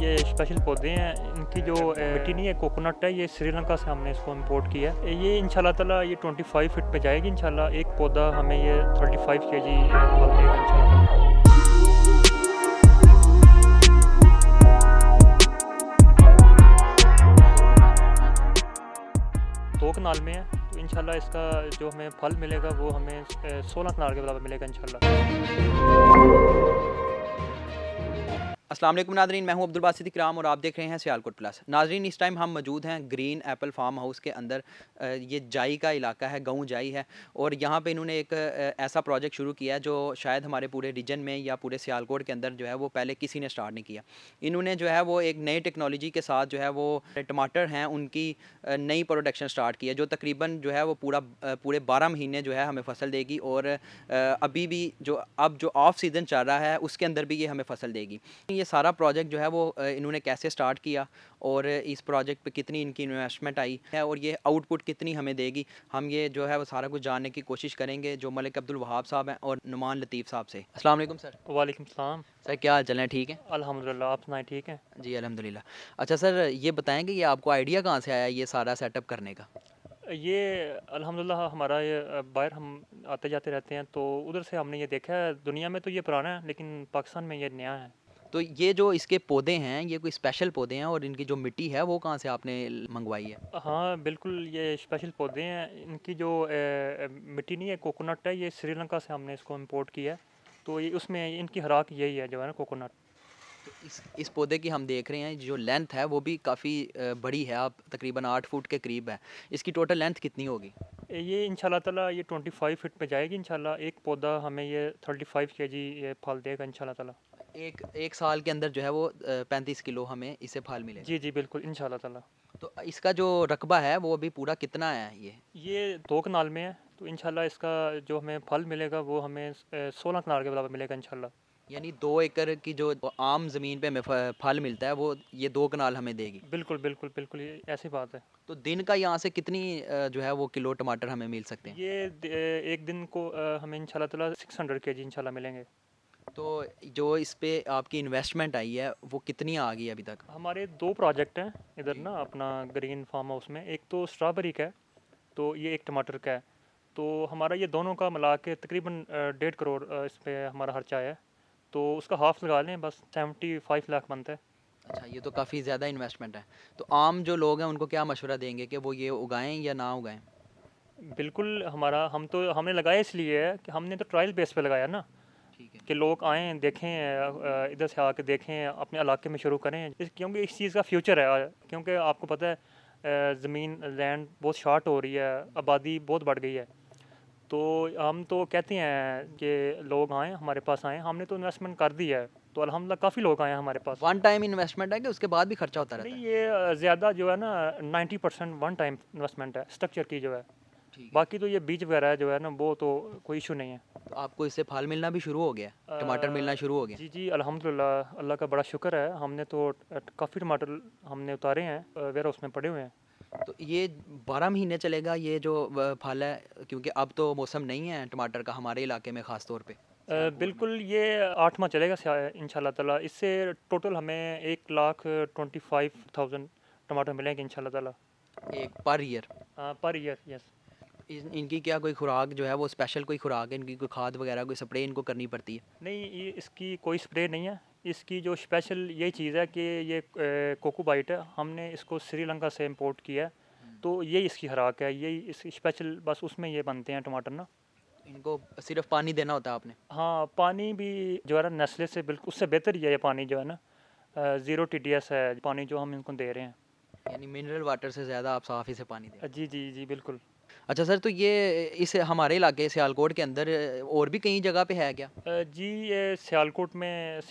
ये स्पेशल पौधे हैं। इनकी जो मिट्टी नहीं है, कोकोनट है, ये श्रीलंका से हमने इसको इंपोर्ट किया है। ये इंशाल्लाह ताला ये 25 फीट पे जाएगी इंशाल्लाह। एक पौधा हमें ये 35 केजी फल देगा इंशाल्लाह। दो कनाल में है, तो इंशाल्लाह इसका जो हमें फल मिलेगा वो हमें 16 कनाल के बराबर मिलेगा इंशाल्लाह। अस्सलाम वालेकुम नाज़रीन, मैं हूं अब्दुल बासित इकराम और आप देख रहे हैं सियालकोट प्लस। नाज़रीन, इस टाइम हम मौजूद हैं ग्रीन एप्पल फार्म हाउस के अंदर। ये जाई का इलाका है, गाँव जाई है, और यहाँ पे इन्होंने एक ऐसा प्रोजेक्ट शुरू किया है जो शायद हमारे पूरे रीजन में या पूरे सियालकोट के अंदर जो है वो पहले किसी ने स्टार्ट नहीं किया। इन्होंने जो है वो एक नई टेक्नोलॉजी के साथ जो है वो टमाटर हैं उनकी नई प्रोडक्शन स्टार्ट की है, जो तकरीबन जो है वो पूरे 12 महीने जो है हमें फसल देगी। और अभी भी जो ऑफ सीज़न चल रहा है उसके अंदर भी ये हमें फसल देगी। ये सारा प्रोजेक्ट जो है वो इन्होंने कैसे स्टार्ट किया और इस प्रोजेक्ट पे कितनी इनकी इन्वेस्टमेंट आई है और ये आउटपुट कितनी हमें देगी, हम ये जो है वो सारा कुछ जानने की कोशिश करेंगे जो मलिक अब्दुल वहाब साहब हैं और नुमान लतीफ़ साहब से। अस्सलाम वालेकुम सर। वालेकुम सलाम। सर क्या हाल चल है, ठीक है? अल्हम्दुलिल्लाह, आप सुनाएं, ठीक है? जी अल्हम्दुलिल्लाह। अच्छा सर, ये बताएं कि ये आपको आइडिया कहाँ से आया ये सारा सेटअप करने का? ये अल्हम्दुलिल्लाह हमारा ये बाहर हम आते जाते रहते हैं, तो उधर से हमने ये देखा है। दुनिया में तो ये पुराना है, लेकिन पाकिस्तान में ये नया है। तो ये जो इसके पौधे हैं ये कोई स्पेशल पौधे हैं और इनकी जो मिट्टी है वो कहाँ से आपने मंगवाई है? हाँ बिल्कुल, ये स्पेशल पौधे हैं। इनकी जो मिट्टी नहीं है, कोकोनट है, ये श्रीलंका से हमने इसको इंपोर्ट किया है। तो ये उसमें इनकी खुराक यही है जो है ना, कोकोनट। तो इस पौधे की हम देख रहे हैं जो लेंथ है वो भी काफ़ी बड़ी है, आप तकरीबन 8 फुट के करीब है। इसकी टोटल लेंथ कितनी होगी? ये इंशाल्लाह ताला ये 25 फीट पे जाएगी इंशाल्लाह। एक पौधा हमें ये 35 केजी ये फल देगा इंशाल्लाह ताला। एक साल के अंदर जो है वो 35 किलो हमें इससे फल मिलेगा। जी जी बिल्कुल इंशाल्लाह ताला। तो इसका जो रकबा है वो अभी पूरा कितना है ये? ये 2 कनाल में है, तो इंशाल्लाह इसका जो हमें फल मिलेगा वो हमें 16 कनाल के बराबर मिलेगा इंशाल्लाह। यानी 2 एकड़ की जो आम ज़मीन पे हमें फल मिलता है वो ये 2 कनाल हमें देगी। बिल्कुल बिल्कुल बिल्कुल, ये ऐसी बात है। तो दिन का यहाँ से कितनी जो है वो किलो टमाटर हमें मिल सकते हैं? ये एक दिन को हमें इंशाल्लाह ताला 600 केजी इंशाल्लाह मिलेंगे। तो जो इस पे आपकी इन्वेस्टमेंट आई है वो कितनी आ गई अभी तक? हमारे 2 प्रोजेक्ट हैं इधर जी। ना अपना ग्रीन फार्म हाउस में। एक तो स्ट्रॉबेरी का है, तो ये एक टमाटर का है। तो हमारा ये दोनों का मिला के तकरीबन 1.5 करोड़ इस पे हमारा खर्चा है। तो उसका हाफ लगा लें, बस 75 लाख बनता है। अच्छा, ये तो काफ़ी ज़्यादा इन्वेस्टमेंट है। तो आम जो लोग हैं उनको क्या मशवरा देंगे कि वो ये उगाएं या ना उगाएं? बिल्कुल, हमारा हमने लगाया इसलिए है कि हमने तो ट्रायल बेस पे लगाया ना, ठीक है। कि लोग आएँ, देखें, इधर से आके देखें, अपने इलाके में शुरू करें। क्योंकि इस चीज़ का फ्यूचर है। क्योंकि आपको पता है ज़मीन लैंड बहुत शॉर्ट हो रही है, आबादी बहुत बढ़ गई है। तो हम तो कहते हैं कि लोग आएँ, हमारे पास आएँ। हमने तो इन्वेस्टमेंट कर दी है, तो अल्हम्दुलिल्लाह काफ़ी लोग आए हैं हमारे पास। वन टाइम इन्वेस्टमेंट है कि उसके बाद भी खर्चा होता रहता नहीं, है? ये ज़्यादा जो है ना 90% वन टाइम इन्वेस्टमेंट है स्ट्रक्चर की जो है। ठीक है। बाकी तो ये बीज वगैरह जो है ना, वो तो कोई इशू नहीं है। तो आपको इससे फल मिलना भी शुरू हो गया है? टमाटर मिलना शुरू हो गया? जी जी अल्हम्दुलिल्लाह, अल्लाह का बड़ा शुक्र है। हमने तो काफ़ी टमाटर हमने उतारे हैं, वेयर हाउस में पड़े हुए हैं। तो ये 12 महीने चलेगा ये जो फल है, क्योंकि अब तो मौसम नहीं है टमाटर का हमारे इलाके में ख़ास तौर पे सियालकोट में। बिल्कुल, ये 8 माह चलेगा इंशाल्लाह ताला। इससे टोटल हमें 1,25,000 टमाटर मिलेंगे इंशाल्लाह ताला। एक per year? Per year, yes. इनकी क्या कोई खुराक जो है वो स्पेशल कोई खुराक है, इनकी कोई खाद वगैरह कोई स्प्रे इनको करनी पड़ती है? नहीं, ये इसकी कोई स्प्रे नहीं है। इसकी जो स्पेशल ये चीज़ है कि ये कोकोबाइट है, हमने इसको श्रीलंका से इंपोर्ट किया है। तो यही इसकी खुराक है, यही इस स्पेशल, बस उसमें ये बनते हैं टमाटर ना। इनको सिर्फ पानी देना होता है आपने? हाँ, पानी भी जो है ना नेस्ले से बिल्कुल उससे बेहतर ही है ये पानी जो है ना। 0 TDS है पानी जो हम इनको दे रहे हैं। यानी मिनरल वाटर से ज़्यादा आप साफ़ ही से पानी दें? जी जी जी बिल्कुल। अच्छा सर, तो ये इस हमारे इलाके सियालकोट के अंदर और भी कई जगह पे है क्या? जी, ये सियालकोट में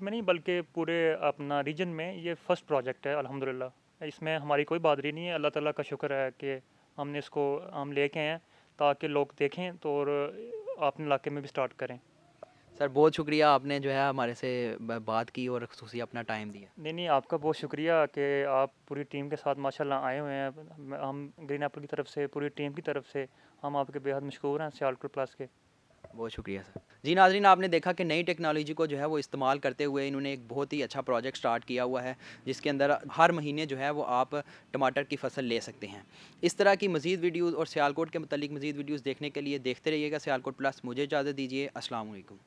नहीं, बल्कि पूरे अपना रीजन में ये फर्स्ट प्रोजेक्ट है अल्हम्दुलिल्लाह। इसमें हमारी कोई बहादुरी नहीं है, अल्लाह ताला का शुक्र है कि हमने इसको हम लेके आए हैं ताकि लोग देखें तो और अपने इलाके में भी स्टार्ट करें। सर बहुत शुक्रिया, आपने जो है हमारे से बात की और खुसूसी अपना टाइम दिया। नहीं नहीं, आपका बहुत शुक्रिया कि आप पूरी टीम के साथ माशाल्लाह आए हुए हैं। हम ग्रीन एप्पल की तरफ से, पूरी टीम की तरफ से हम आपके बेहद मशकूर हैं सियालकोट प्लस के। बहुत शुक्रिया सर। जी नाज़रीन, आपने देखा कि नई टेक्नोलॉजी को जो है वो इस्तेमाल करते हुए इन्होंने एक बहुत ही अच्छा प्रोजेक्ट स्टार्ट किया हुआ है, जिसके अंदर हर महीने जो है वो आप टमाटर की फसल ले सकते हैं। इस तरह की मज़ीद वीडियोज़ और सियालकोट के मतलब मज़ीद वीडियोज़ देखने के लिए देखते रहिएगा सियालकोट प्लस। मुझे इजाज़त दीजिए, अस्सलाम वालेकुम।